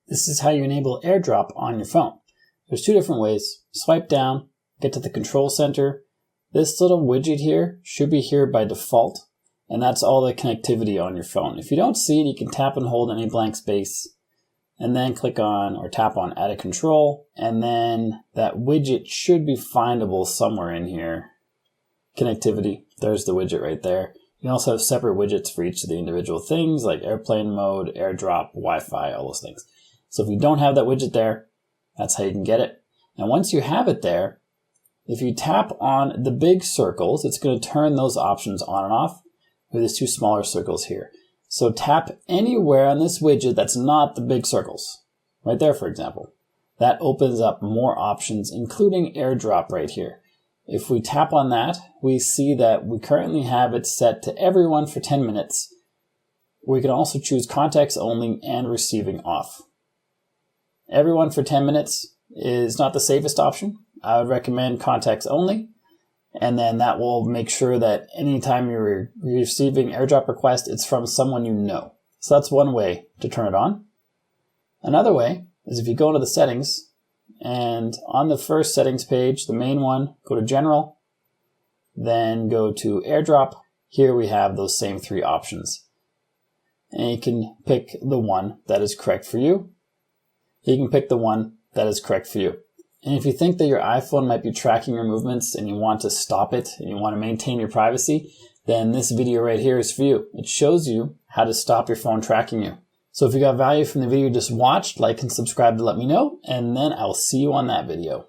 This is how you enable AirDrop on your phone. There's two different ways. Swipe down, get to the control center. This little widget here should be here by default, and that's all the connectivity on your phone. If you don't see it, you can tap and hold any blank space and then click on or tap on Add a Control, and then that widget should be findable somewhere in here. Connectivity, there's the widget right there. You can also have separate widgets for each of the individual things like airplane mode, AirDrop, Wi-Fi, all those things. So if you don't have that widget there, that's how you can get it. And once you have it there, if you tap on the big circles, it's going to turn those options on and off with these two smaller circles here. So tap anywhere on this widget that's not the big circles. Right there, for example. That opens up more options, including AirDrop right here. If we tap on that, we see that we currently have it set to everyone for 10 minutes. We can also choose contacts only and receiving off. Everyone for 10 minutes is not the safest option. I would recommend contacts only, and then that will make sure that anytime you're receiving AirDrop request, it's from someone you know. So that's one way to turn it on. Another way is if you go into the settings, and on the first settings page, the main one, go to General, then go to AirDrop. Here we have those same three options. And you can pick the one that is correct for you. You can pick the one that is correct for you. And if you think that your iPhone might be tracking your movements and you want to stop it and you want to maintain your privacy, then this video right here is for you. It shows you how to stop your phone tracking you. So if you got value from the video you just watched, like and subscribe to let me know, and then I'll see you on that video.